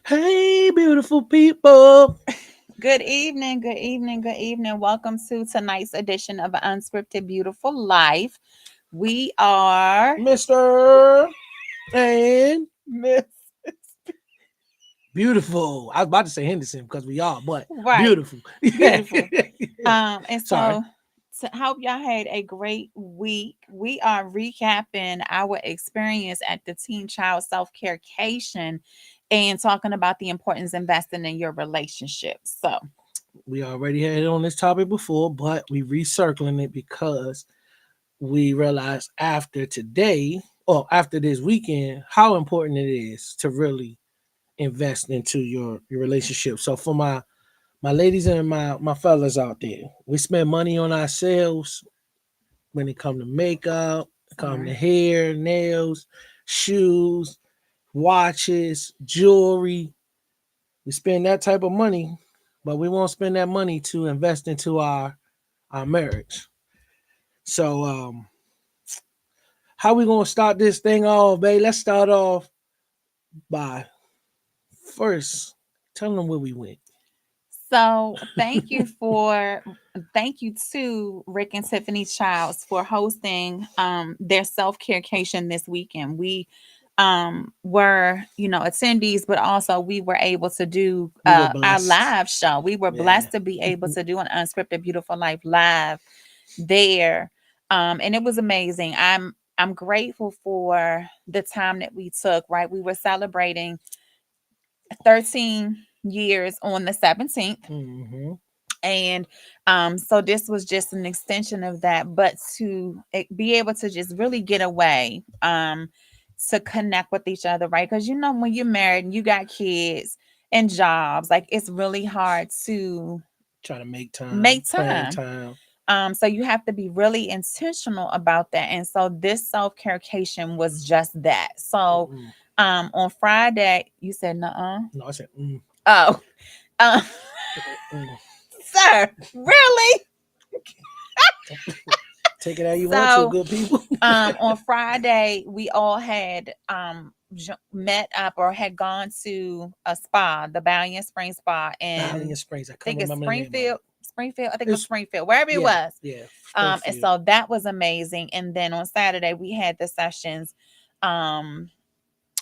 Hey, beautiful people. Good evening, good evening, good evening. Welcome to tonight's edition of Unscripted Beautiful Life. We are Mr. and Miss beautiful. I was about to say Henderson because we are, but Right, beautiful. Yeah. beautiful. And Sorry. so to hope y'all had a great week. We are recapping our experience at the Teen Child Self Care Cation and talking about the importance of investing in your relationships. So We already had it on this topic before, but we recircling it because we realized after today or after this weekend how important it is to really invest into your relationship. So for my ladies and my fellas out there, we spend money on ourselves when it come to makeup, come to right. hair, nails, shoes, watches, jewelry. We spend that type of money, but we won't spend that money to invest into our marriage. So how we gonna start this thing off, babe? Let's start off by first telling them where we went. So thank you to Rick and Tiffany Childs for hosting their self-care cation this weekend. We were, attendees, but also we were able to do We were our blessed. live show. We were Yeah. blessed to be able to do an unscripted beautiful life live there. And it was amazing. I'm grateful for the time that we took, right? We were celebrating 13 years on the 17th, Mm-hmm. and so this was just an extension of that, but to be able to just really get away, to connect with each other, right? Because when you're married and you got kids and jobs, like it's really hard to Trying to make time, make plan time. time. So you have to be really intentional about that, and so this self-care cation was just that. So Mm-mm. on Friday you said nuh-uh. No, I said, mm, Oh. um, mm. Sir, really? Take it how you want to, So good people. on Friday we all had met up or had gone to a spa, the Valiant Spring Spa in, Valiant Springs. I I couldn't think it's remember the name of Springfield. it. Springfield, I think it was It's Springfield, wherever it yeah, was. yeah, And Springfield. so that was amazing. And then on Saturday we had the sessions um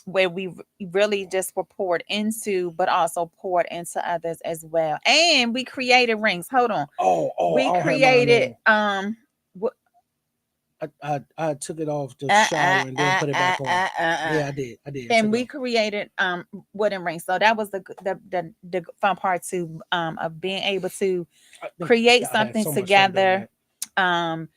where we really just were poured into, but also poured into others as well. And we created rings. Hold on. Oh, We I don't have mine created on. I took it off the uh, uh, shower and then uh, put it uh, back on. uh, uh, uh. Yeah, I did. I And took it we off. created wooden rings. So that was the fun part too, of being able to I think create y'all had something so much fun doing together. that. Um,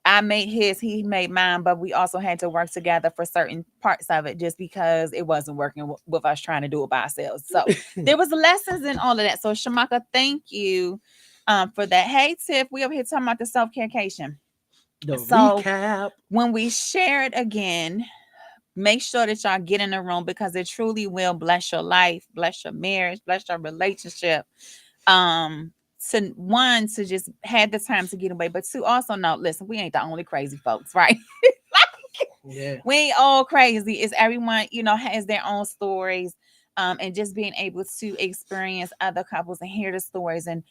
I made his, he made mine, but we also had to work together for certain parts of it just because it wasn't working with us trying to do it by ourselves. So there was lessons in all of that. So Shamaka, thank you for that. Hey Tiff, we over here talking about the self-care-cation. The So recap. when we share it again, make sure that y'all get in the room because it truly will bless your life, bless your marriage, bless your relationship. Um, to one, to just have the time to get away, but two, also know, listen, we ain't the only crazy folks, right? Yeah. We ain't all crazy. It's everyone, has their own stories. And just being able to experience other couples and hear the stories and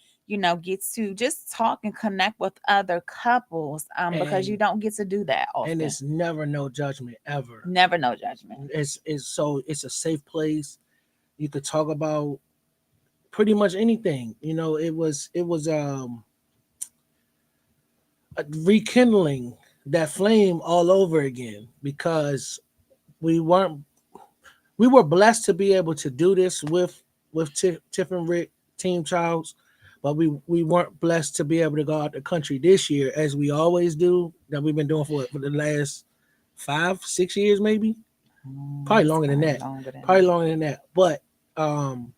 get to just talk and connect with other couples, because you And don't get to do that and often. it's never no judgment ever. Never no judgment. It's a safe place. You could talk about pretty much anything. It was rekindling that flame all over again because we weren't we were blessed to be able to do this with Tiff and Rick Team Childs, but we weren't blessed to be able to go out the country this year as we always do that we've been doing for the last 5 6 years maybe, probably It's longer than probably that, longer than probably that. longer than that. But um,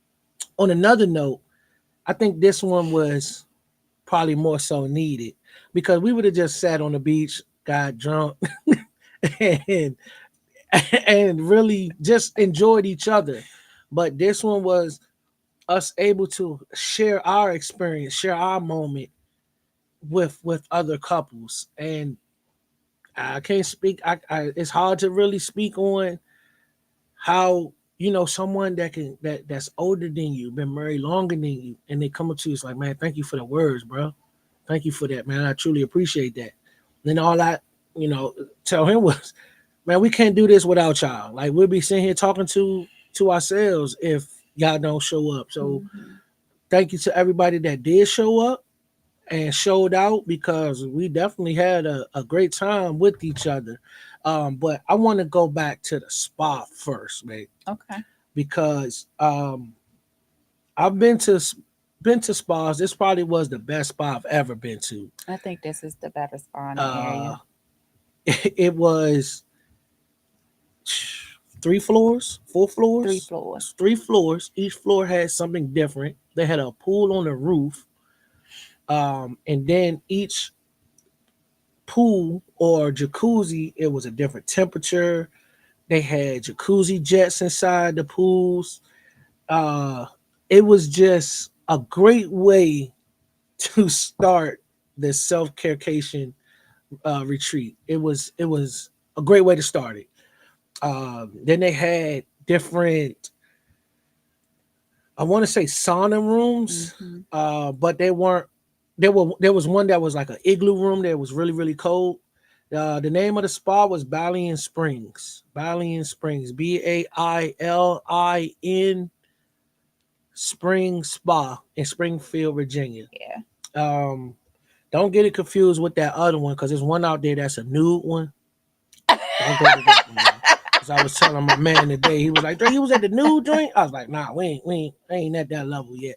on another note, I think this one was probably more so needed because we would have just sat on the beach, got drunk, and and really just enjoyed each other. But this one was us able to share our experience, share our moment with other couples. And I can't speak. I it's hard to really speak on how. someone that's older than you, been married longer than you, and they come up to you, it's like, man, thank you for the words, bro. Thank you for that, man. I truly appreciate that. Then all I, tell him was, man, we can't do this without y'all. Like we'll be sitting here talking to ourselves if y'all don't show up. So Mhm. thank you to everybody that did show up and showed out because we definitely had a great time with each other. But I want to go back to the spa first, man, Okay. because I've been to spas. This probably was the best spa I've ever been to. I think this is the better spa in the Uh, area. it was 3 floors, 3 4 floors, floors. 3 floors. Each floor had something different. They had a pool on the roof, and then each pool or jacuzzi, it was a different temperature. They had jacuzzi jets inside the pools. Uh, it was just a great way to start the self-carecation retreat. It was a great way to start it. Then they had different, I want to say sauna rooms, Hmm. but they weren't. There was one that was like an igloo room that was really really cold. The name of the spa was Balian Springs. Balian Springs, Bailin Spring Spa in Springfield, Virginia. Yeah. Um, don't get it confused with that other one because there's one out there that's a nude one. Don't go to that one, y'all. Because I was telling my man today, he was like, "Dre, you was at the nude joint?" I was like, "Nah, I ain't at that level yet."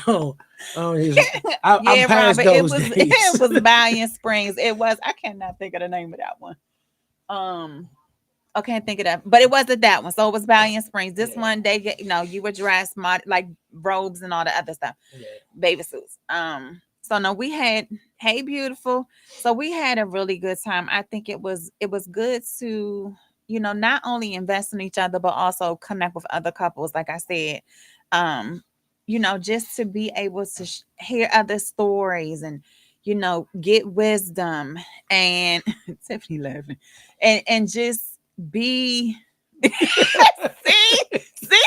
oh, I'm Yeah, past Robert. It those was days. it was Valiant Springs. It was. I cannot think of the name of that one. Um, I can't think of that, but it wasn't that one. So it was Valiant Springs. This Yeah, one, they get you were dressed like robes and all the other stuff, yeah, baby suits. So no, we had Hey Beautiful. So we had a really good time. I think it was good to not only invest in each other but also connect with other couples. Like I said, um, just to be able to hear other stories and get wisdom and Tiffany laughing and just be see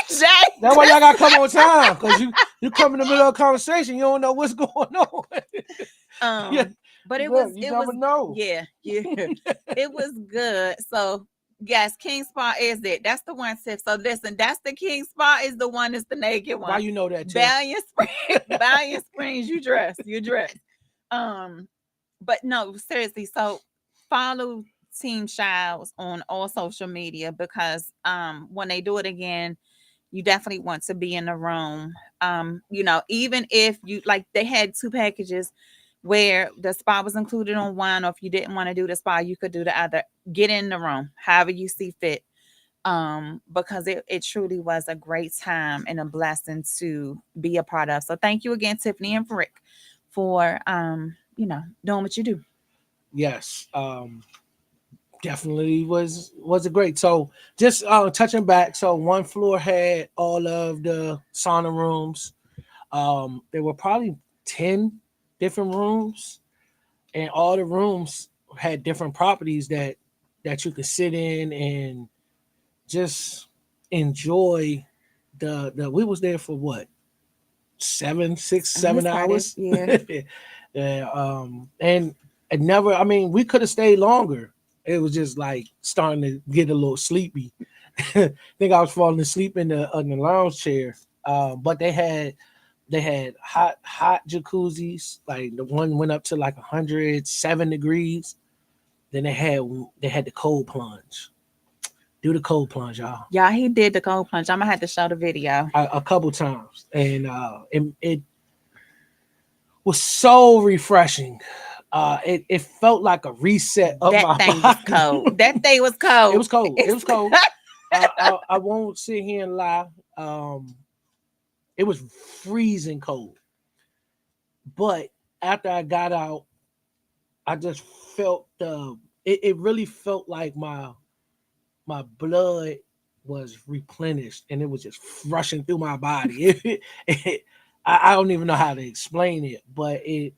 Jay. that's why y'all gotta come on time because you come in the middle of a conversation, you don't know what's going on. yeah, um but it look, was you it was never know. yeah, yeah. It was good. So yes, King Spa is it. That's the one, Tiff. So listen, that's the King Spa is the one, is the naked Why one. you know that, Tiff? Valiant Springs, Valiant Springs, you dress. Um, but no, seriously. So follow Team Childs on all social media because when they do it again, you definitely want to be in the room. Even if you like, they had two packages where the spa was included on one, or if you didn't want to do the spa, you could do the other. Get in the room, however you see fit. Because it truly was a great time and a blessing to be a part of. So thank you again, Tiffany and Rick, for doing what you do. Yes. Definitely was a great. So just touching back, so one floor had all of the sauna rooms. There were probably 10 different rooms, and all the rooms had different properties that you could sit in and just enjoy the we was there for what, seven, six, We seven started, hours. yeah. Yeah, and never, I mean, we could have stayed longer. It was just like starting to get a little sleepy. I think I was falling asleep in the lounge chair. But they had hot jacuzzis. Like the one went up to like 107 degrees. Then they had the cold plunge. Do the cold plunge, y'all. Yeah, he did the cold plunge. I'm gonna have to show the video. A couple times, and it was so refreshing. It felt like a reset of That my thing was body. cold. That thing was It cold. was cold. It It's was cold. I won't sit here and lie. It was freezing cold. But after I got out, I just felt it really felt like my blood was replenished and it was just rushing through my body. I don't even know how to explain it, but it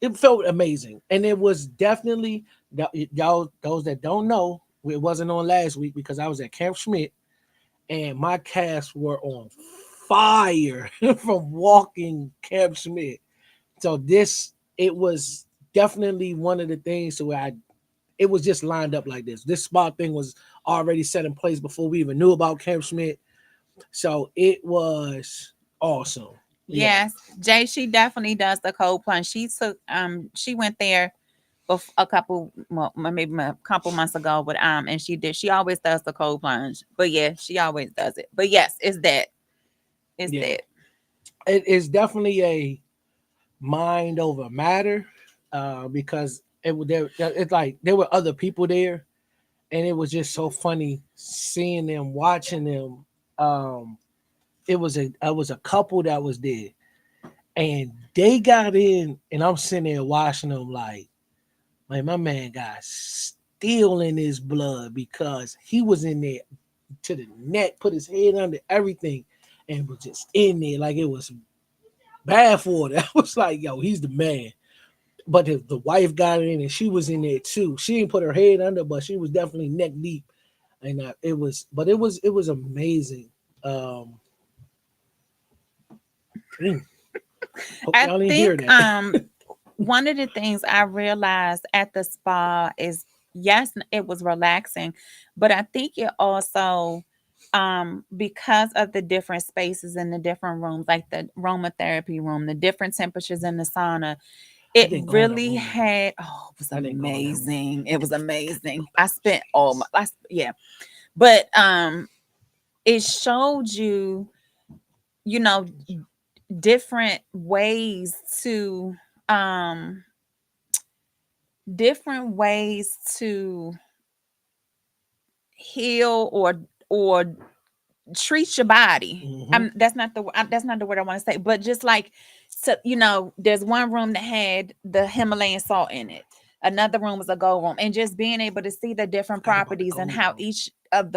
it felt amazing, and it was definitely y'all those that don't know. It wasn't on last week because I was at Camp Schmidt, and my calves were on fire from walking Camp Smith. So this it was definitely one of the things to where I it was just lined up like this. This spot thing was already set in place before we even knew about Camp Smith. So it was awesome. Yeah. Yes, Jay, she definitely does the cold plunge. She went there a couple maybe a couple months ago with and she always does the cold plunge. But yeah, she always does it. But yes, it's Yeah. that. It is definitely a mind over matter because it's like there were other people there and it was just so funny seeing them watching them. It was a couple that was there and they got in and I'm sitting there watching them like my man got steel in his blood because he was in there to the neck, put his head under everything, and was just in there like it was bad for it. I was like, yo, he's the man. But the wife got in and she was in there too. She didn't put her head under, but she was definitely neck deep. And it was amazing. Um, hope I y'all didn't hear think that. one of the things I realized at the spa is yes, it was relaxing, but I think it also because of the different spaces in the different rooms, like the aromatherapy room, the different temperatures in the sauna, I it didn't go in that really room though. had it was I didn't go in that room. amazing. It was amazing. I spent all my Jeez. yeah. But it showed you, you know, different ways to um different ways to heal or treat your body. Mm-hmm. That's not the word I want to say, but just like, so there's one room that had the Himalayan salt in it. Another room was a gold room, and just being able to see the different Forgot about the properties and gold how room. each of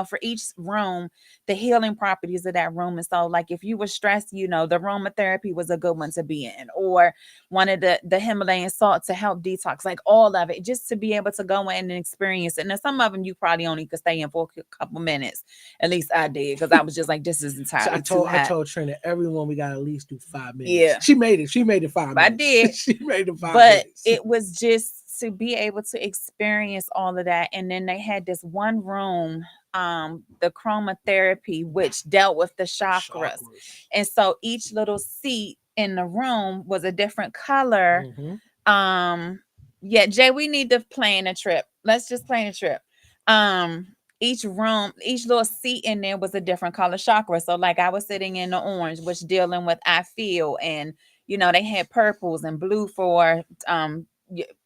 for each room, the healing properties of that room. And so, like, if you were stressed, the aromatherapy was a good one to be in, or one of the Himalayan salt to help detox, like all of it, just to be able to go in and experience it. And some of them you probably only could stay in for a couple minutes. At least I did, because I was just like, this is So I entirely too told I hot. told Trina everyone we got to at least do 5 minutes. Yeah, She made it. She made it five I minutes. did. She made it five But minutes. it was just to be able to experience all of that. And then they had this one room, the chromotherapy, which dealt with the chakras. Chakras. And so each little seat in the room was a different color. Mm-hmm. um yeah, Jay, we need to plan a trip. Let's just plan a trip. um each room, each little seat in there was a different color chakra. So like I was sitting in the orange, which dealing with I feel, and they had purples and blue for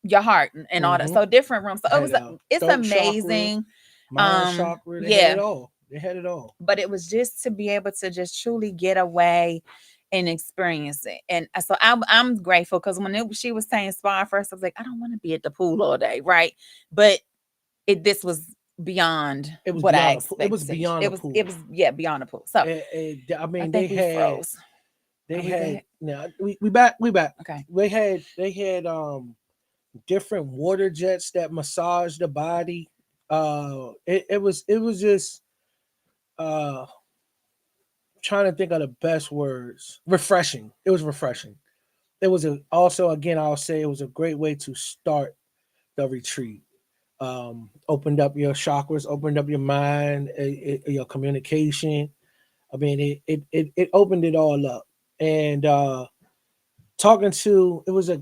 your heart and all that. Mm-hmm. So different rooms. So Had a it's throat chakra, amazing. mind chakra. They had Yeah, it all. They had it all. but it was just to be able to just truly get away and experience it. And so I'm grateful, because she was saying spa at first, I was like, I don't want to be at the pool all day, right? But this was beyond It was what I beyond a pool. It was expected. beyond a It pool. was yeah, beyond the pool. So I I mean, think we froze. they Are we had back? now we back. Okay. They had different water jets that massage the body. It was just uh trying to think of the best words. Refreshing. It was refreshing. It was also again I'll say it was a great way to start the retreat. Opened up your chakras, opened up your mind, your communication. I mean, it opened it all up. And talking to it was a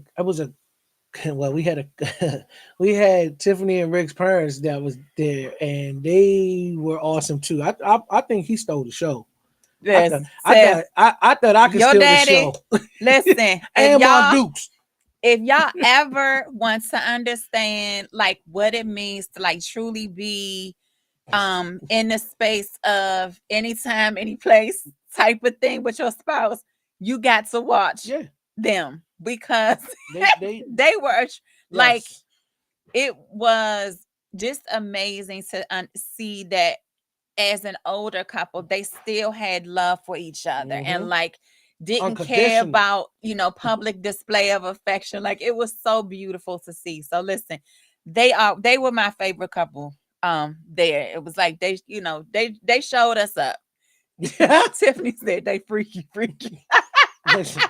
well, we had a we had Tiffany and Rick's parents that was there, and they were awesome too. I think he stole the show. I thought Listen, I thought I thought I could your steal the show. daddy. Listen, And my Dukes. if y'all ever want to understand like what it means to like truly be in the space of anytime, any place type of thing with your spouse, you got to watch Yeah, them, because they they were like, yes. it was just amazing to see that as an older couple, they still had love for each other, Hmm. and like didn't care Unconditional. about, public display of affection. Like, it was so beautiful to see. So listen, they were my favorite couple there. It was like they, they showed us up. Tiffany said they freaky, freaky. Listen,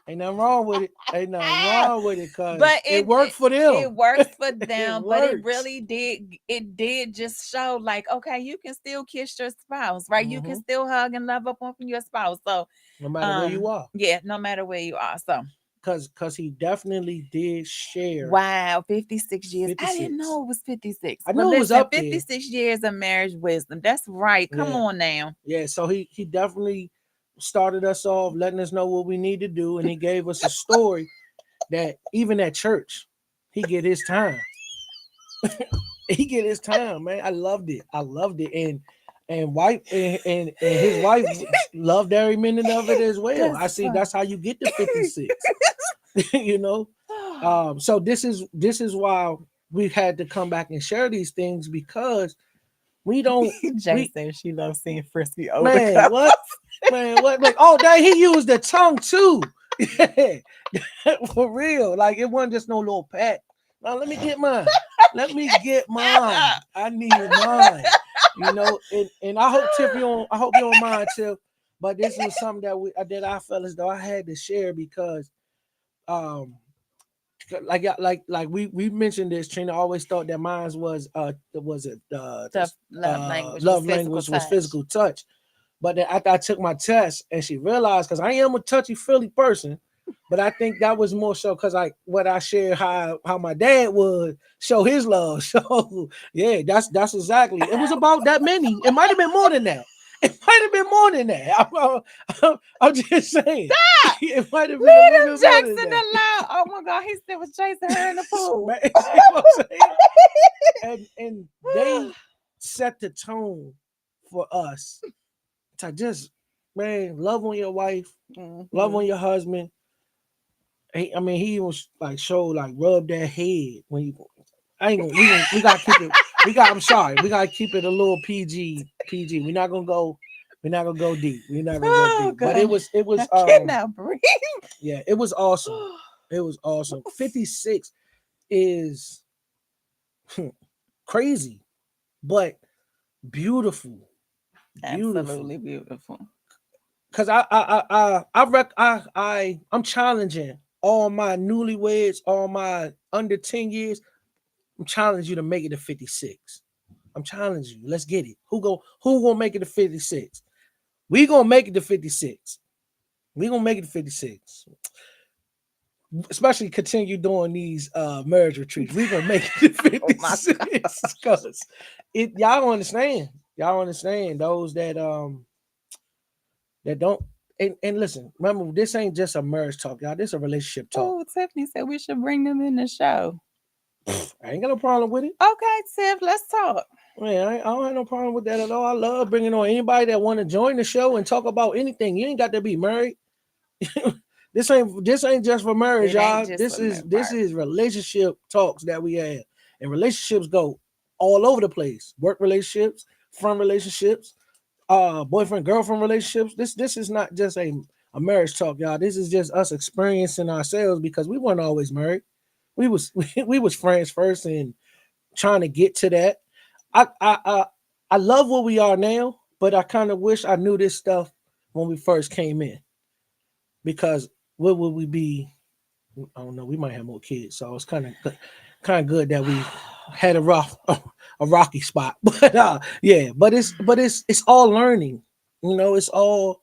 ain't nothing wrong with it. Ain't nothing wrong with it because But it worked for them. it works for It them, but it works. really did just show like, okay, you can still kiss your spouse, right? You can Hmm. still hug and love up on your spouse. So No matter where you are. yeah, no matter where you are. So Because he definitely did share wow, 56 years. I didn't 56. know it was 56. I Well, know it was listen, up there. 56 years of marriage wisdom. That's right. Come Yeah. on now. Yeah. So he definitely started us off, letting us know what we need to do. And he gave us a story that even at church, he get his time. He get his time, man. I loved it. I loved it. And wife and his wife loved every minute of it as well. I That's see fun. that's how you get to 56. you know. So this is why we had to come back and share these things because we don't Jay we said she loves seeing frisky older man couples. what man what like oh dang he used the tongue too. Yeah. For real. Like it wasn't just no little pat. Now let me get mine. Let me get mine. I need mine. And I hope Tiff you don't I hope you don't mind, Tiff. But this was something that I felt as though I had to share because um like we mentioned this. Trina always thought that mine was it The love language was love physical language was touch. physical touch. But then after I took my test and she realized because I am a touchy feely person, but I think that was more so because what I shared how my dad would show his love. So yeah, that's exactly it was about that many. It might have been more than that. It might have been more than that. I'm just saying. Stop! It might have been a Leave little them bit more than Jackson that. alone. Oh my God, he still was chasing her in the pool. Man, see what I'm saying? And they set the tone for us to just man love on your wife, love on Mhm. your husband. I mean, he was like show like rub that head when you. I ain't gonna we gotta keep it. I'm sorry. We gotta keep it a little PG. We're not gonna go. We're not gonna go deep. We're not gonna go Oh deep. But it God, was it I was cannot breathe. yeah it was awesome. It was awesome. 56 is crazy, but beautiful, beautiful. Absolutely beautiful. Cause I'm challenging all my newlyweds, all my under 10 years. I'm challenging you to make it to 56. I'm challenging you. Let's get it. Who gonna make it to 56? We gonna make it to 56. We gonna make it to 56. Especially continue doing these marriage retreats. We gonna make it to Oh my 56 because it y'all understand. Y'all understand those that don't and listen, remember this ain't just a marriage talk, y'all. This is a relationship talk. Oh, Tiffany said we should bring them in the show. I ain't got no problem with it. Okay, Tiff, let's talk. Man, I don't have no problem with that at all. I love bringing on anybody that want to join the show and talk about anything. You ain't got to be married. This ain't just for marriage, It ain't y'all. just This for is my this part. is relationship talks that we have, and relationships go all over the place. Work relationships, friend relationships, boyfriend girlfriend relationships. This is not just a marriage talk, y'all. This is just us experiencing ourselves because we weren't always married. We was we was friends first and trying to get to that. I I I, I love what we are now, but I kind of wish I knew this stuff when we first came in because what would we be? I don't know. We might have more kids, so it's kind of good that we had a rocky spot. But yeah, but it's all learning. It's all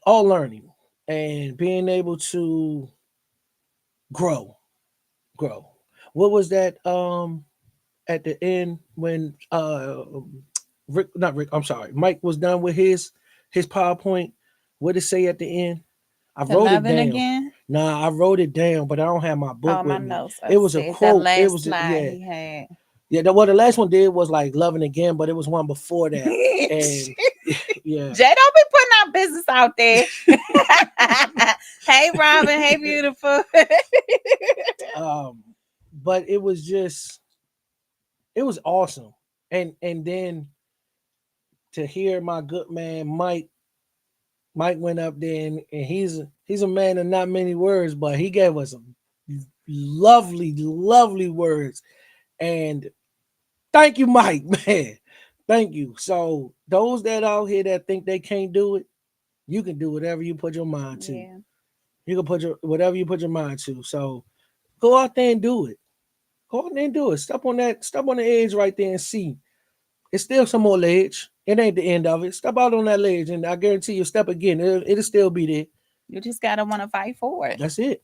learning and being able to grow, grow. What was that? At the end when Rick, not Rick. I'm sorry, Mike was done with his PowerPoint. What did it say at the end? I The wrote it loving down. again. Nah, I wrote it down, but I don't have my book Oh, my with me. notes. I It was a said that quote. It last was slide yeah, he had. yeah. What the last one did was like loving again, but it was one before that, and yeah. Jay, don't be putting our business out there. Hey, Robin. Hey, beautiful. um, but it was awesome, and then to hear my good man Mike went up there and he's a man of not many words, but he gave us some lovely, lovely words. And Thank you, Mike, man. Thank you. So those that out here that think they can't do it, you can do whatever you put your mind to. Yeah. You can put your whatever you put your mind to. So go out there and do it. Go out there and do it. Step on the edge right there and see. It's still some more ledge. It ain't the end of it. Step out on that ledge, and I guarantee you, step again. It'll still be there. You just gotta want to fight for it. That's it.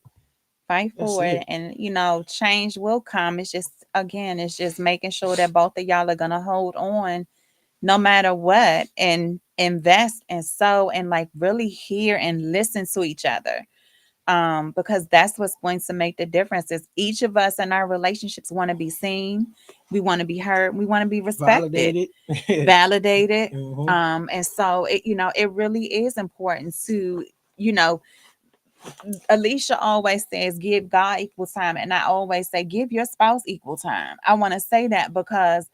Fight That's for it. it. And change will come. It's just, again, it's just making sure that both of y'all are gonna hold on no matter what, and invest and sow and like really hear and listen to each other. Because that's what's going to make the difference. Is each of us in our relationships want to be seen, we want to be heard, we want to be respected, Validated. validated. Hmm. And so it really is important to, you know Alicia always says give God equal time, and I always say give your spouse equal time. I want to say that because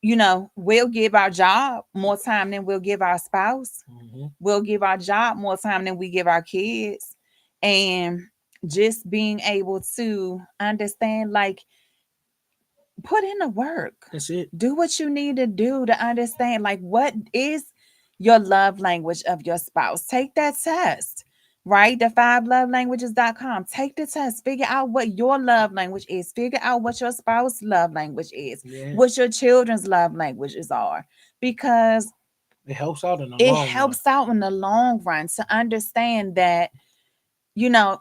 we'll give our job more time than we'll give our spouse. Hmm. We'll give our job more time than we give our kids. And just being able to understand, like, put in the work. That's it. Do what you need to do to understand, like, what is your love language of your spouse. Take that test, right? The 5lovelanguages.com. Take the test. Figure out what your love language is. Figure out what your spouse's love language is, Yeah. what your children's love languages are, because It helps out in the it long run. helps out in the long run to understand that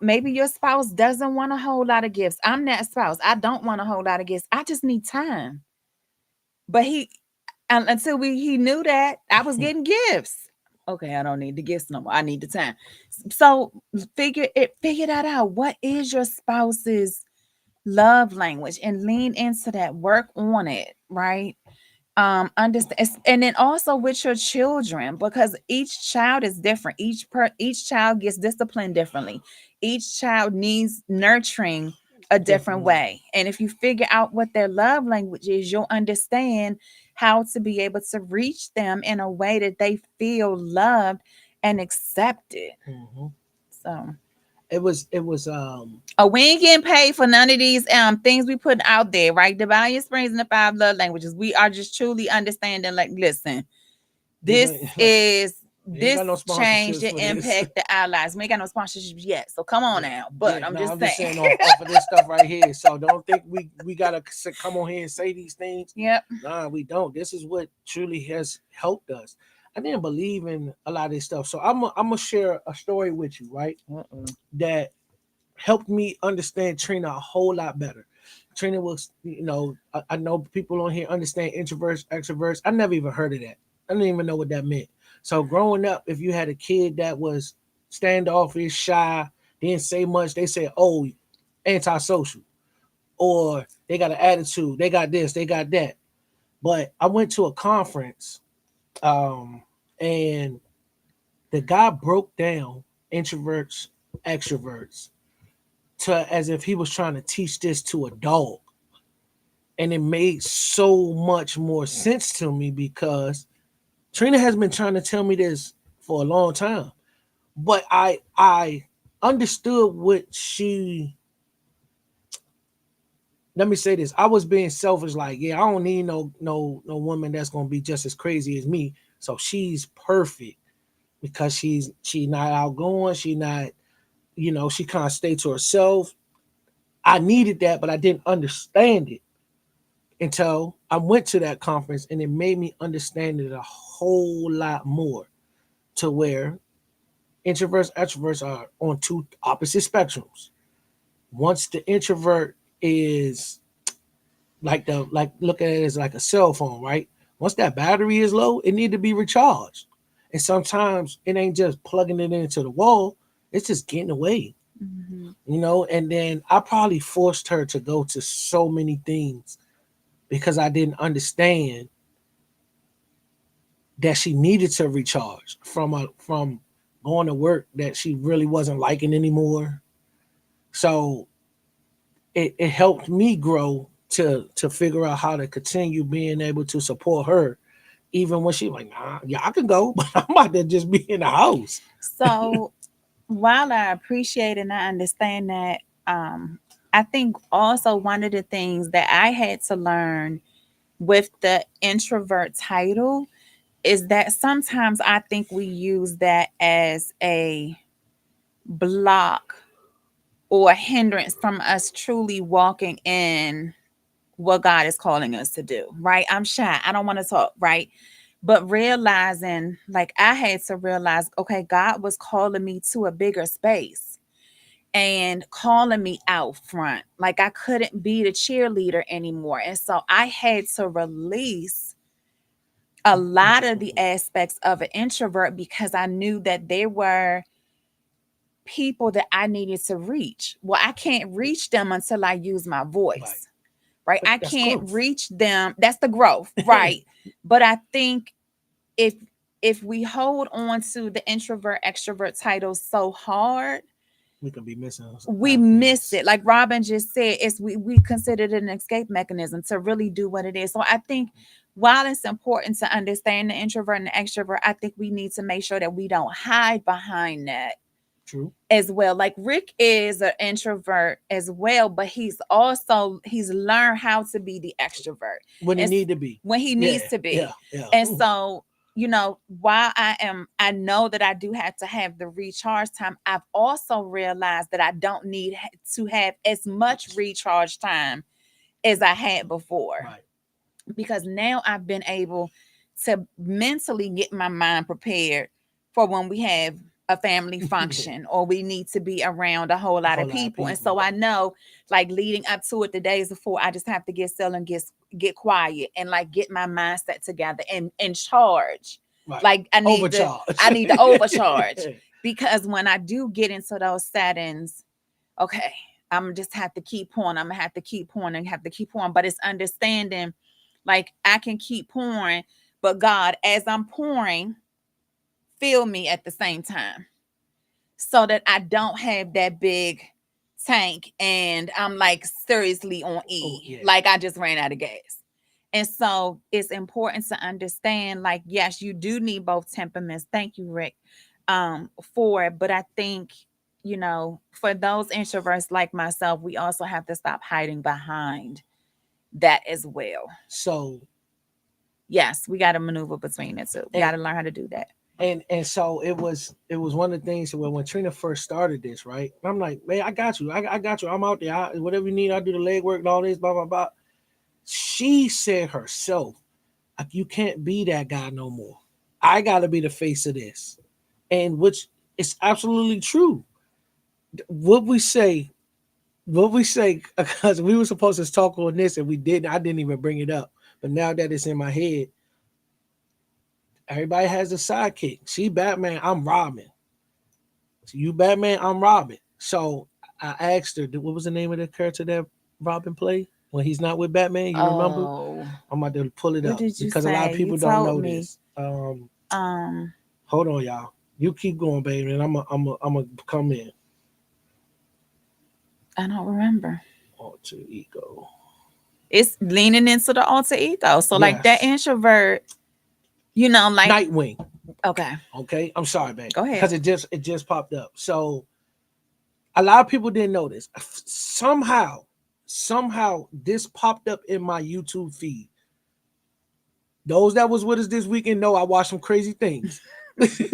maybe your spouse doesn't want a whole lot of gifts. I'm that spouse. I don't want a whole lot of gifts. I just need time. But until he knew that I was getting gifts. Okay, I don't need the gifts no more. I need the time. So figure that out. What is your spouse's love language, and lean into that. Work on it, right? Understand, and then also with your children, because each child is different. Each child gets disciplined differently. Each child needs nurturing a different Differently. way, and if you figure out what their love language is, you'll understand how to be able to reach them in a way that they feel loved and accepted. Hmm. So, It was. oh, we ain't getting paid for none of these things we put out there, right? Divine Springs and the 5 love languages. We are just truly understanding, like, listen, This this ain't is we ain't this got no change sponsorships and for this. impact the allies. We ain't got no sponsorships yet, so come on Yeah, now. But yeah. I'm No, just I'm just saying. saying off of this stuff right here. So don't think we gotta come on here and say these things. Yep. Nah, we don't. This is what truly has helped us. I didn't believe in a lot of this stuff, so I'm gonna share a story with you, right? Uh-uh. That helped me understand Trina a whole lot better. Trina was, I know people on here understand introverts, extroverts. I never even heard of that. I didn't even know what that meant. So growing up, if you had a kid that was standoffish, shy, didn't say much, they say, "Oh, antisocial," or they got an attitude, they got this, they got that. But I went to a conference, um, and the guy broke down introverts, extroverts, to as if he was trying to teach this to a dog. And it made so much more sense to me because Trina has been trying to tell me this for a long time. But I understood what she let me say this. I was being selfish, like, yeah, I don't need no woman that's gonna be just as crazy as me. So she's perfect because she not outgoing, she not, she kind of stay to herself. I needed that, but I didn't understand it until I went to that conference, and it made me understand it a whole lot more, to where introverts, extroverts are on two opposite spectrums. Once the introvert is like look at it as like a cell phone, right? Once that battery is low, it need to be recharged. And sometimes it ain't just plugging it into the wall, it's just getting away. Mhm. And then I probably forced her to go to so many things because I didn't understand that she needed to recharge from going to work that she really wasn't liking anymore. So it helped me grow to figure out how to continue being able to support her, even when she like, nah, yeah, I can go, but I'm about to just be in the house. So while I appreciate and I understand that, I think also one of the things that I had to learn with the introvert title is that sometimes I think we use that as a block or a hindrance from us truly walking in what God is calling us to do, right? I'm shy. I don't want to talk, right? But realizing, like, I had to realize, okay, God was calling me to a bigger space and calling me out front. Like, I couldn't be the cheerleader anymore. And so I had to release a lot of the aspects of an introvert because I knew that there were people that I needed to reach. Well, I can't reach them until I use my Right. voice, right? But I that's can't growth. reach them. That's the growth, right? But I think if if we hold on to the introvert extrovert titles so hard, We could be missing we miss opportunities. it. Like Robin just said, it's we consider it an escape mechanism to really do what it is. So I think while it's important to understand the introvert and the extrovert, I think we need to make sure that we don't hide behind that True. as well. Like Rick is an introvert as well, but he's learned how to be the extrovert. When he It's need to be. when he Yeah. needs to Yeah. be. Yeah. And so, while I know that I do have to have the recharge time, I've also realized that I don't need to have as much recharge time as I had before Right. because now I've been able to mentally get my mind prepared for when we have a family function or we need to be around a whole A lot of whole lot of people. And people. so I know like leading up to it the days before, I just have to get still and get quiet and like get my mindset together and charge. Right. Like Overcharge. I need to overcharge because when I do get into those settings, okay, I'm just have to keep pouring. I'm gonna have to keep pouring and have to keep pouring. But it's understanding like I can keep pouring, but God, as I'm pouring, fill me at the same time so that I don't have that big tank and I'm like seriously on Oh E, yeah. like I just ran out of gas. And so it's important to understand like, yes, you do need both temperaments. Thank you, Rick, for it. But I think, for those introverts like myself, we also have to stop hiding behind that as well. So Yes, we got to maneuver between the two. We got and to learn how to do that. and so it was one of the things where when Trina first started this, right? I'm like, man, I got you. I got you. I'm out there. Whatever you need, I'll do the leg work and all this, blah blah blah. She said herself, like, you can't be that guy no more. I gotta be the face of this. And which is absolutely true. What we say, because we were supposed to talk on this and we didn't. I didn't even bring it up. But now that it's in my head, everybody has a sidekick. She Batman, I'm Robin. So you Batman, I'm Robin. So I asked her, what was the name of the character that Robin played when he's not with Batman? You remember? Oh, I'm about to pull it what up did you because a lot of say? You people don't told know me. this. Um, Hold on, y'all. You keep going, baby, and I'm a come in. I don't remember. Alter ego. It's leaning into the alter ego. So like that Yes. introvert, like Nightwing. okay, Okay. I'm sorry, babe. go ahead. Because it just popped up. So a lot of people didn't know this. Somehow this popped up in my YouTube feed. Those that was with us this weekend know I watched some crazy things.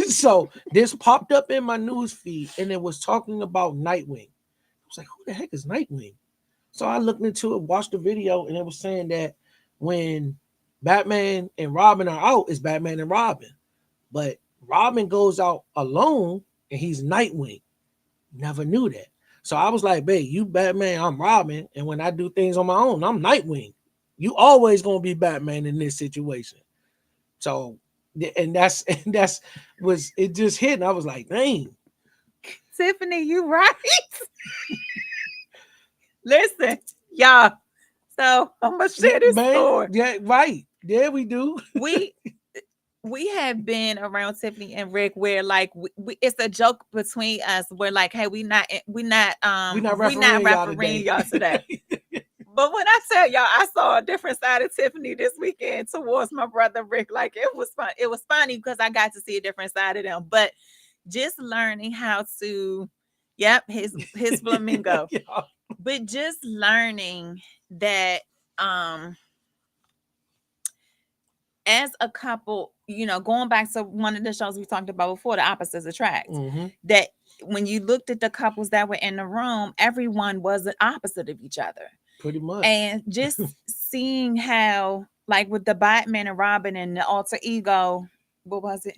So this popped up in my news feed and it was talking about Nightwing. I was like, who the heck is Nightwing? So I looked into it, watched the video, and it was saying that when Batman and Robin are out, it's Batman and Robin. But Robin goes out alone and he's Nightwing. Never knew that. So I was like, babe, you Batman, I'm Robin. And when I do things on my own, I'm Nightwing. You always gonna be Batman in this situation. So and that's was it just hit. And I was like, dang. Tiffany, you right. Listen, y'all. So I'm gonna Yeah, share this man. story. Yeah, right. Yeah, we do. We we have been around Tiffany and Rick where like it's a joke between us. We're like, hey, We're not we not refereeing y'all refereeing today. y'all today. But when I tell y'all, I saw a different side of Tiffany this weekend towards my brother Rick. Like it was fun. It was funny because I got to see a different side of them. But just learning how to, yep, his flamingo. Yeah. But just learning that um as a couple, going back to one of the shows we talked about before, the opposites attract. Mm-hmm. That when you looked at the couples that were in the room, everyone was the opposite of each other. Pretty much. And just seeing how, like with the Batman and Robin and the alter ego, what was it?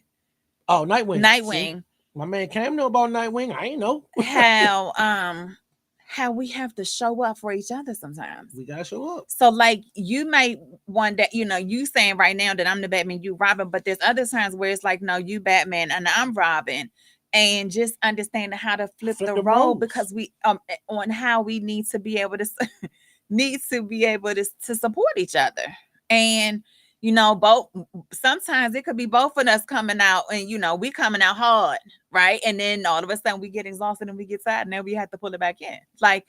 Oh, Nightwing. See, Nightwing. my man Cam know about Nightwing. I ain't know. How we have to show up for each other sometimes. We gotta show up. So like you might one day, you saying right now that I'm the Batman, you Robin, but there's other times where it's like, no, you Batman and I'm Robin. And just understanding how to flip Flip the the role roles. because we on how we need to be able to to support each other. And both sometimes it could be both of us coming out and we coming out hard, right? And then all of a sudden we get exhausted and we get tired and then we have to pull it back in. Like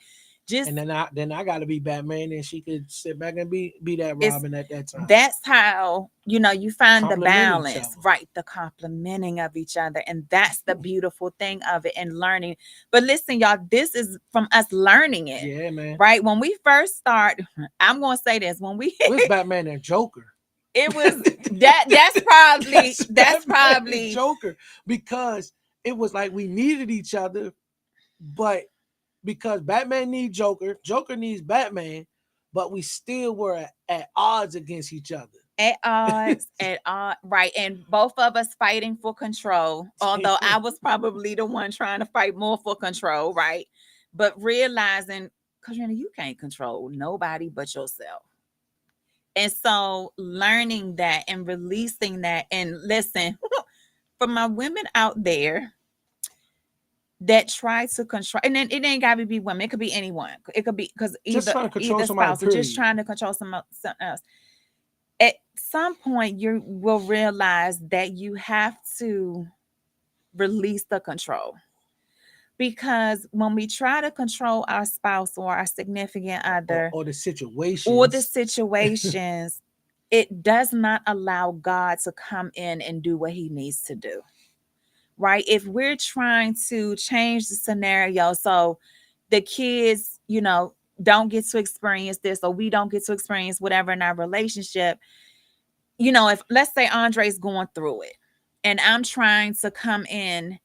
just And then I gotta be Batman, and she could sit back and be that it's Robin at that time. that's how you find the Complement each balance, other. right? The complimenting of each other, and that's the beautiful thing of it and learning. But listen, y'all, this is from us learning it, Yeah, man. right? When we first start, I'm gonna say this: when we What's Batman and Joker? it was that's probably that's Batman and probably Joker, because it was like we needed each other, but because Batman needs Joker, Joker needs Batman, but we still were at odds against each other. at odds, right? And both of us fighting for control. Although I was probably the one trying to fight more for control, right? But realizing, Katrina, you can't control nobody but yourself. And so learning that and releasing that, and listen, for my women out there that try to control, and then it ain't gotta be women, it could be anyone. It could be because Just trying to control either somebody, spouse or just period. trying to control something else. At some point you will realize that you have to release the control, because when we try to control our spouse or our significant other Or the or the situations. situations, it does not allow God to come in and do what he needs to do, right? If we're trying to change the scenario so the kids don't get to experience this, or we don't get to experience whatever in our relationship, if let's say Andre's going through it and I'm trying to come in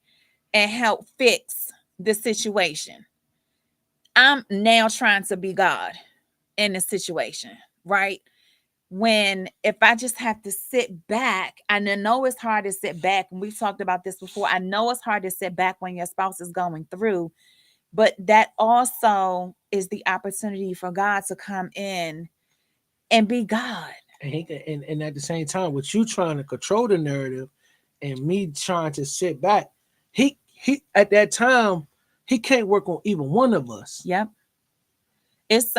and help fix the situation, I'm now trying to be God in the situation, right? When if I just have to sit back, and I know it's hard to sit back, and we've talked about this before. I know it's hard to sit back when your spouse is going through, but that also is the opportunity for God to come in and be God. And at the same time, with you trying to control the narrative and me trying to sit back, he at that time he can't work on even one of us. Yep. It's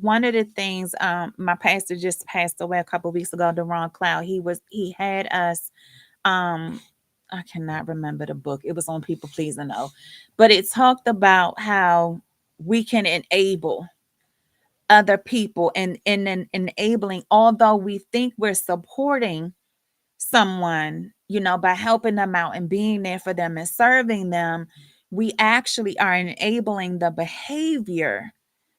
one of the things, my pastor just passed away a couple weeks ago, Deron Cloud. He had us, I cannot remember the book. It was on People Pleasing though. But it talked about how we can enable other people, and in enabling, although we think we're supporting someone, by helping them out and being there for them and serving them, we actually are enabling the behavior,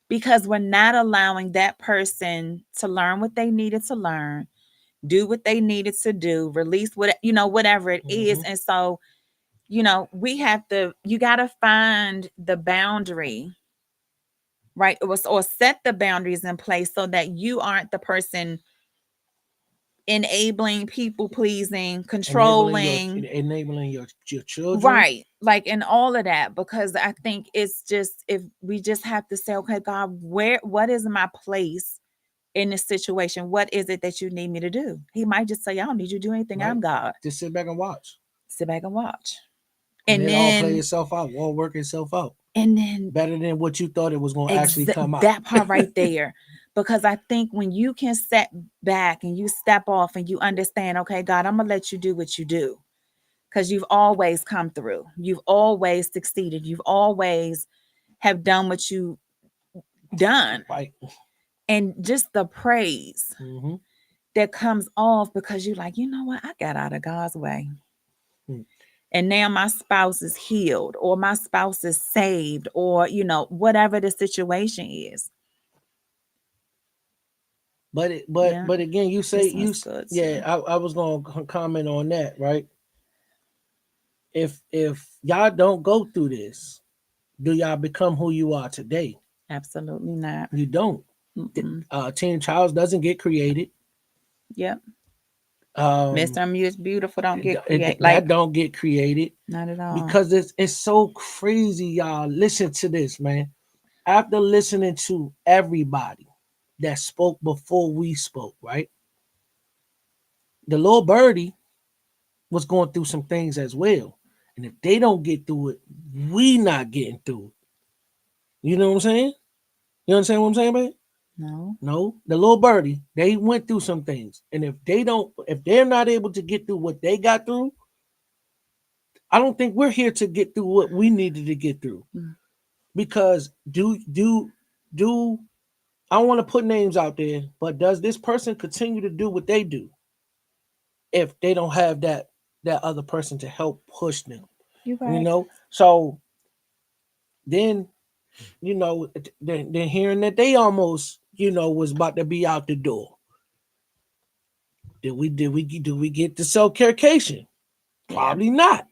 because we're not allowing that person to learn what they needed to learn, do what they needed to do, release whatever it is. Mhm. And so, you got to find the boundary, right? Or set the boundaries in place so that you aren't the person enabling, people pleasing, controlling, Enabling your children. right? Like, and all of that, because I think it's just, if we just have to say, okay, God, what is my place in this situation? What is it that you need me to do? He might just say, I don't need you to do anything. Right. I'm God. Just sit back and watch. Sit back and watch. And And it all play then, itself out, all work itself out. and then Better than what you thought it was going to actually come out. that part right there. Because I think when you can step back and you step off and you understand, okay, God, I'm going to let you do what you do. Because you've always come through. You've always succeeded. You've always have done what you done. Right. And just the praise Mm-hmm. that comes off, because you're like, you know what? I got out of God's way. Hmm. And now my spouse is healed, or my spouse is saved, or, whatever the situation is. Yeah, but again, you say this one's good yeah. too. I was gonna comment on that, right? If y'all don't go through this, do y'all become who you are today? Absolutely not. You don't. Mm-mm. Teen Charles doesn't get created. Yep. Um, Mr. Amuse Beautiful don't get create that like don't get created not at all. because it's so crazy, y'all. Listen to this, man. After listening to everybody that spoke before we spoke, right? The little birdie was going through some things as well. And if they don't get through it, we not getting through it. You know what I'm saying? You understand what I'm saying, man? No. No, the little birdie, they went through some things. And if they're not able to get through what they got through, I don't think we're here to get through what we needed to get through. Mm. Because do I don't want to put names out there, but does this person continue to do what they do if they don't have that other person to help push them? You You right. know, so then then hearing that they almost was about to be out the door. Did we get the self carecation? Yeah. Probably not.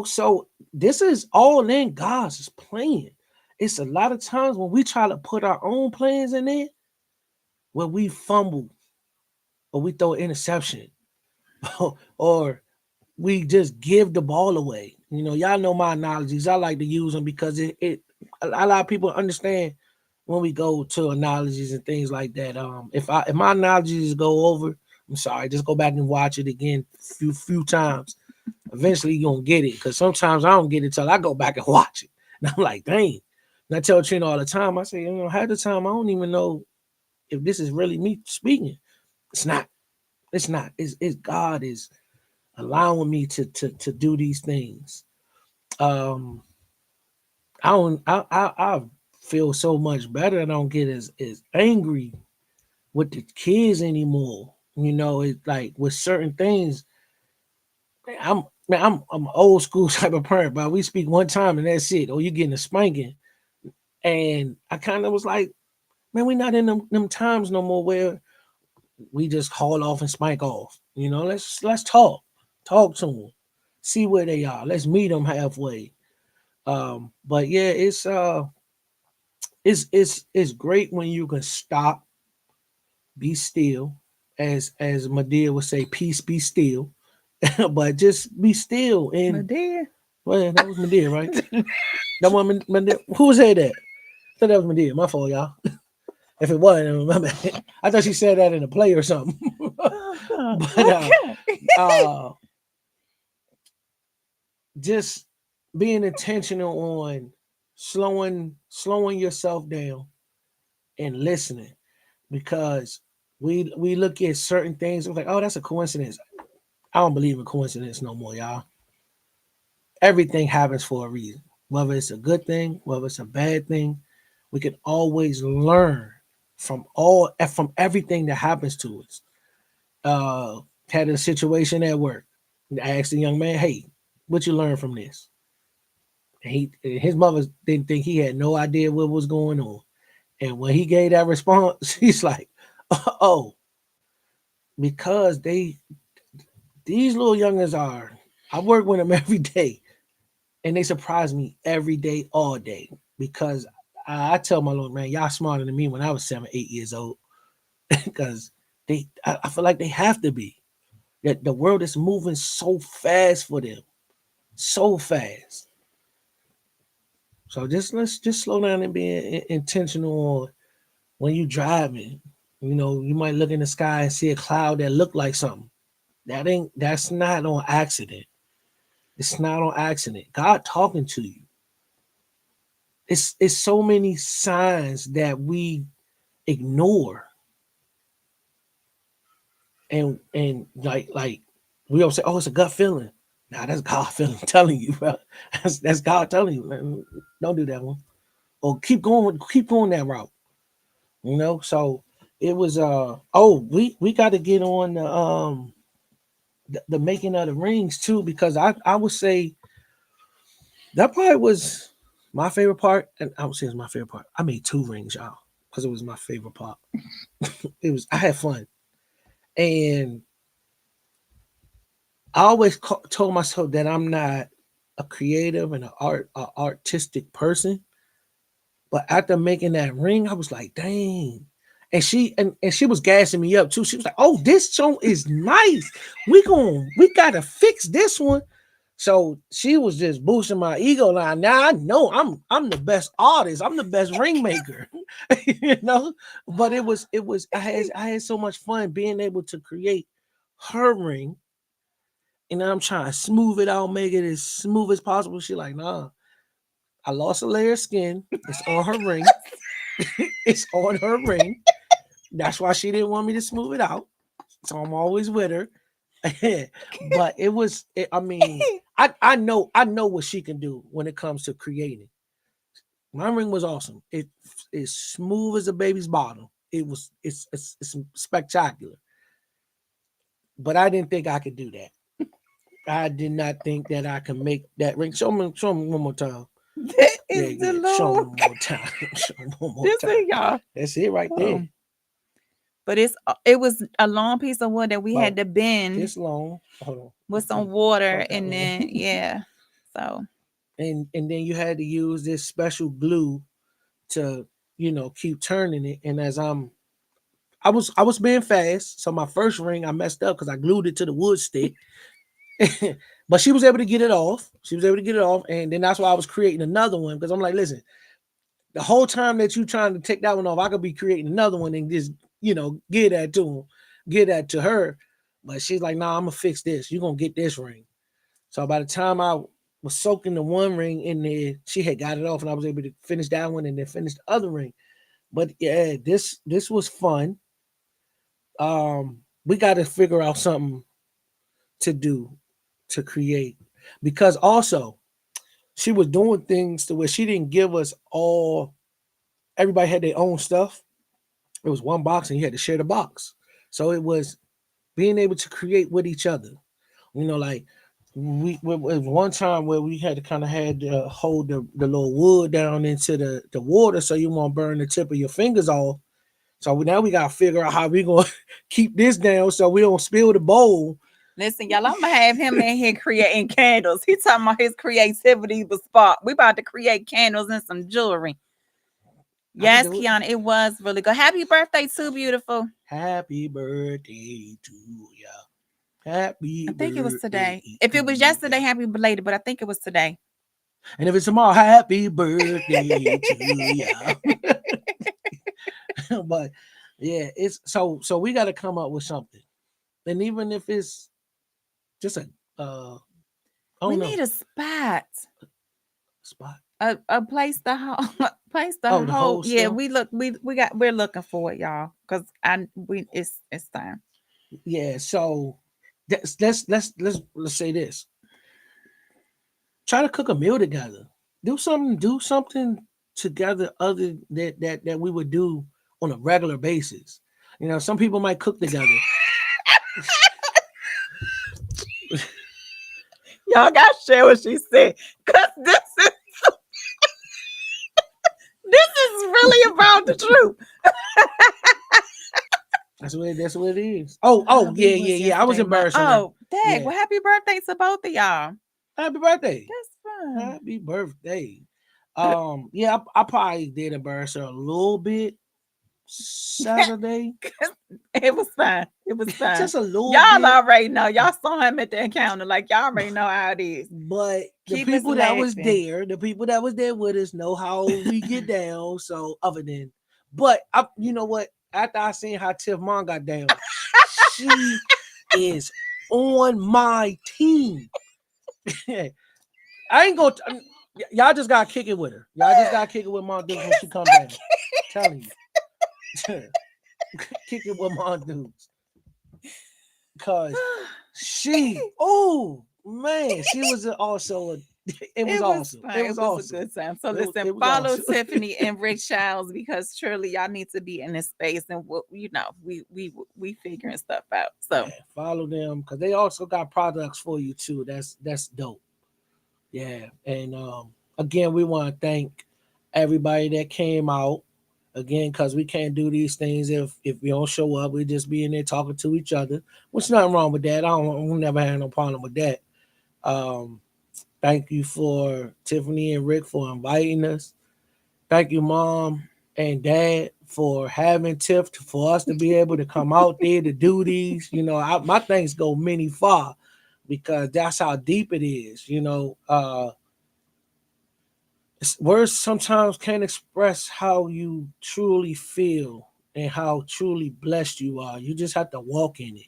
So this is all in God's plan. It's a lot of times when we try to put our own plans in there where we fumble or we throw an interception or we just give the ball away. Y'all know my analogies. I like to use them because it a lot of people understand when we go to analogies and things like that. If my analogies go over, I'm sorry, just go back and watch it again few times. Eventually you're gonna get it. Because sometimes I don't get it till I go back and watch it. And I'm like, dang. And I tell Trina all the time, I say, half the time I don't even know if this is really me speaking. It's not. It's not. It's God is allowing me to do these things. Um, I don't. I feel so much better. I don't get as angry with the kids anymore. It's like with certain things. I'm man, I'm an old school type of parent, but we speak one time and that's it. Or you getting a spanking. And I kind of was like, man, we not in them times no more where we just haul off and spank off. Let's talk to them, see where they are. Let's meet them halfway. But yeah, it's great when you can stop, be still, as Medea would say, peace be still. But just be still My and dear. well, that was Medea, right? That one Medea. Who said that? I thought that was Medea. My fault, y'all. If it wasn't, my bad. I thought she said that in a play or something. But Okay. uh just being intentional on slowing yourself down and listening because we look at certain things and we're like, oh, that's a coincidence. I don't believe in coincidence no more, y'all. Everything happens for a reason. Whether it's a good thing, whether it's a bad thing, we can always learn from everything that happens to us. Had a situation at work. I asked the young man, "Hey, what you learn from this?" His mother didn't think he had no idea what was going on. And when he gave that response, he's like, "Oh, because these little youngins are. I work with them every day, and they surprise me every day, all day. Because I tell my little man, y'all smarter than me when I was 7, 8 years old, because I feel like they have to be. That the world is moving so fast for them, so fast. So let's just slow down and be intentional on when you driving. You might look in the sky and see a cloud that look like something. That's not on accident. It's not on accident. God talking to you. It's so many signs that we ignore and like we all say, oh, it's a gut feeling. Nah, that's God feeling telling you, bro. That's God telling you, man, don't do that one. Or keep going that route. So it was we got to get on the making of the rings too, because I would say that part was my favorite part, and I would say it's my favorite part. I made 2 rings, y'all. because it was my favorite part. It was I had fun, and I always told myself that I'm not a creative and a artistic person. But after making that ring, I was like, dang. And she was gassing me up too. She was like, "Oh, this joint is nice. We gotta fix this one." So she was just boosting my ego line. Now I know I'm the best artist. I'm the best ring maker, you know. But it was I had so much fun being able to create her ring, and I'm trying to smooth it out, make it as smooth as possible. She like, nah, I lost a layer of skin. It's on her ring. It's on her ring. That's why she didn't want me to smooth it out. So I'm always with her. But I mean, I know what she can do when it comes to creating. My ring was awesome. It is smooth as a baby's bottom. It's spectacular. But I didn't think I could do that. I did not think that I could make that ring. Show me one more time. That Yeah, is the yeah. Show me Lord. one more time. Show me one more This time. is y'all. That's it right there. But it was a long piece of wood that we had About to bend this long. Hold on. with Let some me water, start that and way. then yeah. So And then you had to use this special glue to keep turning it. And as I was being fast, so my first ring I messed up because I glued it to the wood stick. But she was able to get it off. She was able to get it off, and then that's why I was creating another one because I'm like, listen, the whole time that you trying to take that one off, I could be creating another one and just get that to him, get that to her. But she's like, nah, I'm gonna fix this. You're gonna get this ring. So by the time I was soaking the one ring in there, she had got it off, and I was able to finish that one and then finish the other ring. But yeah, this was fun. We got to figure out something to do to create because also she was doing things to where she didn't give us all. Everybody had their own stuff. It was one box, and you had to share the box. So it was being able to create with each other. Like it was one time where we had to kind of had to hold the little wood down into the water so you won't burn the tip of your fingers off. So now we gotta figure out how we gonna keep this down so we don't spill the bowl. listen, y'all, I'm gonna have him in here creating candles. He talking about his creativity was sparked. We about to create candles and some jewelry. I can Yes, do it. Kiana, it was really good. Happy birthday, too beautiful. Happy birthday to ya. Happy I think it was birthday today. If it to was ya. yesterday, happy belated, but I think it was today. And if it's tomorrow, happy birthday to ya. But yeah, it's so we got to come up with something. And even if it's just I We don't know, need a spot. spot. A place to hold place to Oh, the whole hold. Yeah, stuff. we're looking for it, y'all. Cause it's time. Yeah. So let's say this. Try to cook a meal together. Do something together other that we would do on a regular basis. Some people might cook together. Y'all gotta share what she said. Cause this is really about the truth. That's what it is. Oh, We yeah, yeah, was yeah. I was yesterday, my embarrassing her. oh dang. Yeah. Well, happy birthday to both of y'all. Happy birthday. That's fun. Happy birthday. Yeah, I probably did embarrass her a little bit Saturday. It was fine. It was fine. Just a little Y'all bit. already know. Y'all saw him at the encounter. Like y'all already know how it is. But the Keep us people that was laughing. there, the people that was there with us know how we get down. So other than, but you know what? After I seen how Tiff Mom got down, she is on my team. I ain't gonna. Y'all just gotta kick it with her. Y'all just gotta kick it with Mom Dukes when she come down. Telling you, kick it with Mom Dukes, cause oh man, she was also. It was It was awesome. fun. It It was was a awesome. good time. So It listen, was follow awesome. Tiffany and Rick Childs because truly y'all need to be in this space and we figuring stuff out. So Yeah, follow them because they also got products for you too. That's dope. Yeah, and again, we want to thank everybody that came out. Again, because we can't do these things if we don't show up. We just be in there talking to each other. Which nothing wrong with that. I never had no problem with that. Um, Thank you for Tiffany and Rick for inviting us. Thank you, Mom and Dad, for having Tiff for us to be able to come out there to do these. My things go many far because that's how deep it is. Words sometimes can't express how you truly feel and how truly blessed you are. You just have to walk in it.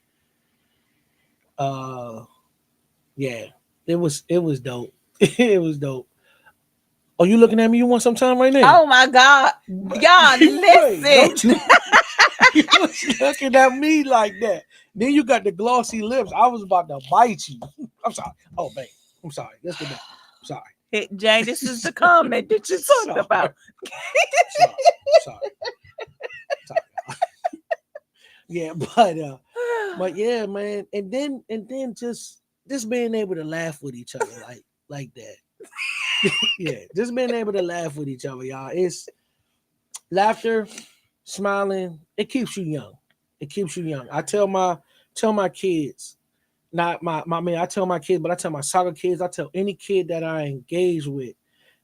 Uh, yeah, it was dope. It was dope. Oh, you looking at me? You want some time right now? Oh my God. Y'all, Wait, listen. don't you? You was looking at me like that. Then you got the glossy lips. I was about to bite you. I'm sorry. Oh, babe. I'm sorry. Let's go back. I'm sorry. Hey, Jay, this is the comment that you talked Sorry. about. Sorry. Sorry. Sorry. Yeah, but yeah, man. And then just being able to laugh with each other like that. Yeah, just being able to laugh with each other, y'all. It's laughter, smiling. It keeps you young. It keeps you young. I tell my kids, not my man. I tell my kids, but I tell my soccer kids. I tell any kid that I engage with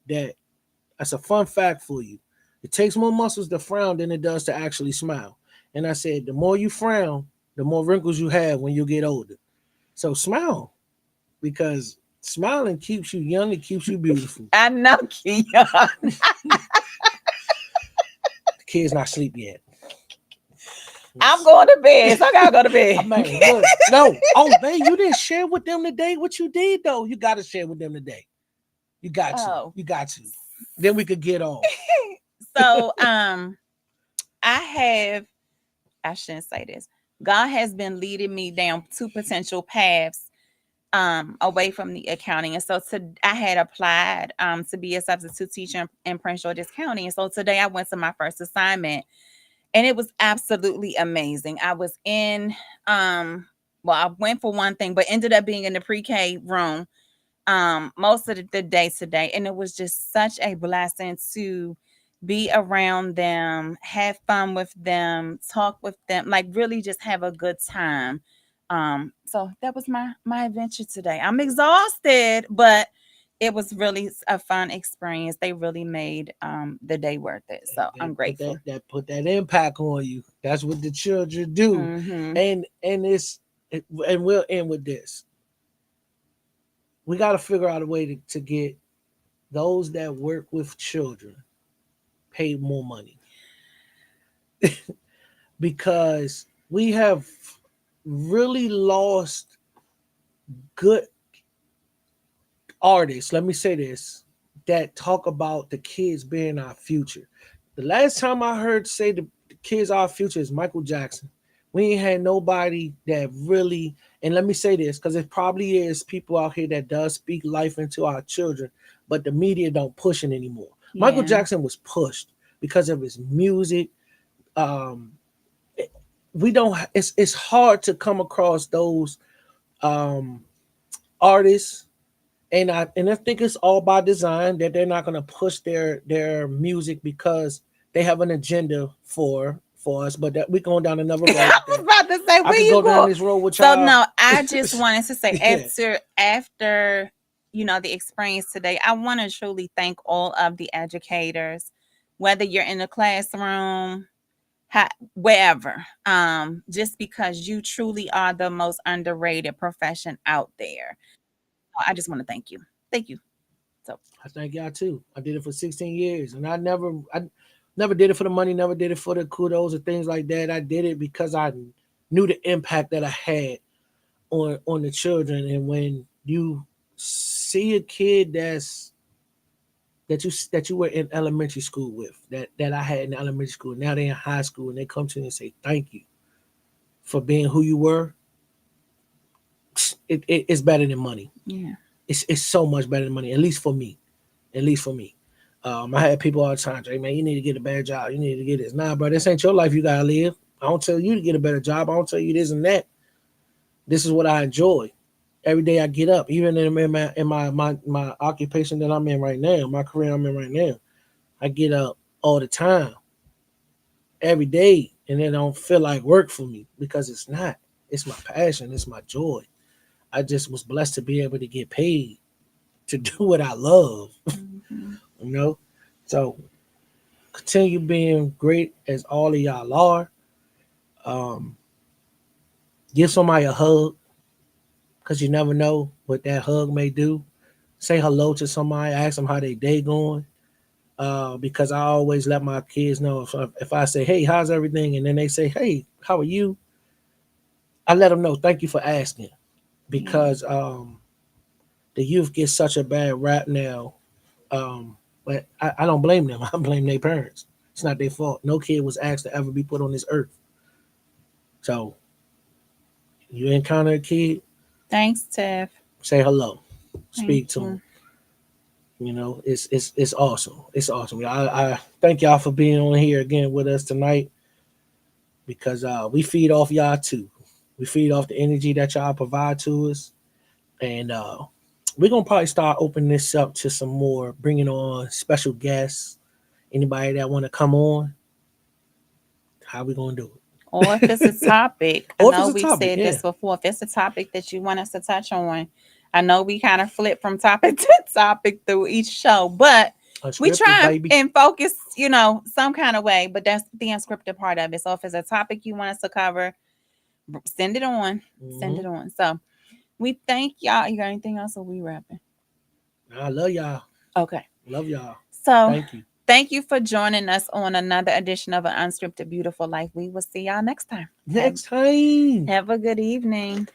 that that's a fun fact for you. It takes more muscles to frown than it does to actually smile. And I said, the more you frown, the more wrinkles you have when you get older. So smile because smiling keeps you young. It keeps you beautiful. I know, Keon. The kid's not asleep yet. I'm going to bed. So I gotta go to bed. Man, look, no. Oh, man, you didn't share with them today what you did, though. You got to share with them today. You got to. Oh. You got to. Then we could get off. So I shouldn't say this. God has been leading me down two potential paths away from the accounting. And so I had applied to be a substitute teacher in Prince George's County. And so today I went to my first assignment and it was absolutely amazing. I was in well, I went for one thing, but ended up being in the pre-K room most of the day today. And it was just such a blessing to be around them, have fun with them, talk with them, like really just have a good time. So that was my adventure today. I'm exhausted, but it was really a fun experience. They really made the day worth it. So I'm grateful. Put that impact on you. That's what the children do. Mm-hmm. And we'll end with this. We got to figure out a way to get those that work with children paid more money because we have really lost good artists. Let me say this, that talk about the kids being our future. The last time I heard say the kids are our future is Michael Jackson. We ain't had nobody that really, and let me say this, because it probably is people out here that does speak life into our children, but the media don't push it anymore. Yeah. Michael Jackson was pushed because of his music. We don't. It's hard to come across those artists, and I think it's all by design that they're not going to push their music because they have an agenda for us. But that we going down another road. I was about to say, where you go down this road with so y'all. no, I just wanted to say Yeah. after the experience today, I want to truly thank all of the educators, whether you're in the classroom, wherever, just because you truly are the most underrated profession out there. I just want to thank you. So I thank y'all too. I did it for 16 years, and I never did it for the money, never did it for the kudos or things like that. I did it because I knew the impact that I had on the children. And when you see a kid that you were in elementary school with, that I had in elementary school, now they're in high school, and they come to you and say thank you for being who you were, it's better than money. Yeah, it's so much better than money, at least for me. I had people all the time say, man, you need to get a better job. You need to get this. Nah, bro, this ain't your life you gotta live. I don't tell you to get a better job. I don't tell you this and that. This is what I enjoy. Every day I get up, even in my occupation that I'm in right now, my career I'm in right now, I get up all the time every day, and it don't feel like work for me because it's not. It's my passion. It's my joy. I just was blessed to be able to get paid to do what I love. Mhm. You know, so continue being great as all of y'all are. Um, give somebody a hug because you never know what that hug may do. Say hello to somebody. Ask them how their day going. Because I always let my kids know if I say, "Hey, how's everything?" and then they say, "Hey, how are you?" I let them know, "Thank you for asking," Yeah. because the youth get such a bad rap now. But I don't blame them. I blame their parents. It's not their fault. No kid was asked to ever be put on this earth. So you encounter a kid, Thanks, Tiff. say hello, Thank speak to them. you. It's awesome. It's awesome. I thank y'all for being on here again with us tonight because we feed off y'all too. We feed off the energy that y'all provide to us, and we're gonna probably start opening this up to some more, bringing on special guests. Anybody that want to come on, how we gonna do Or if it's a it? topic, I Or if it's know a we've topic, said yeah, this before. If it's a topic that you want us to touch on, I know we kind of flip from topic to topic through each show, but we unscripted, try baby. and focus, some kind of way. But that's the unscripted part of it. So if it's a topic you want us to cover, send it on. Send Hmm. it on. So we thank y'all. You got anything else, or we wrapping? I love y'all. Okay. Love y'all. So Thank you. thank you for joining us on another edition of an Unscripted Beautiful Life. We will see y'all next time. Have Next time. have a good evening.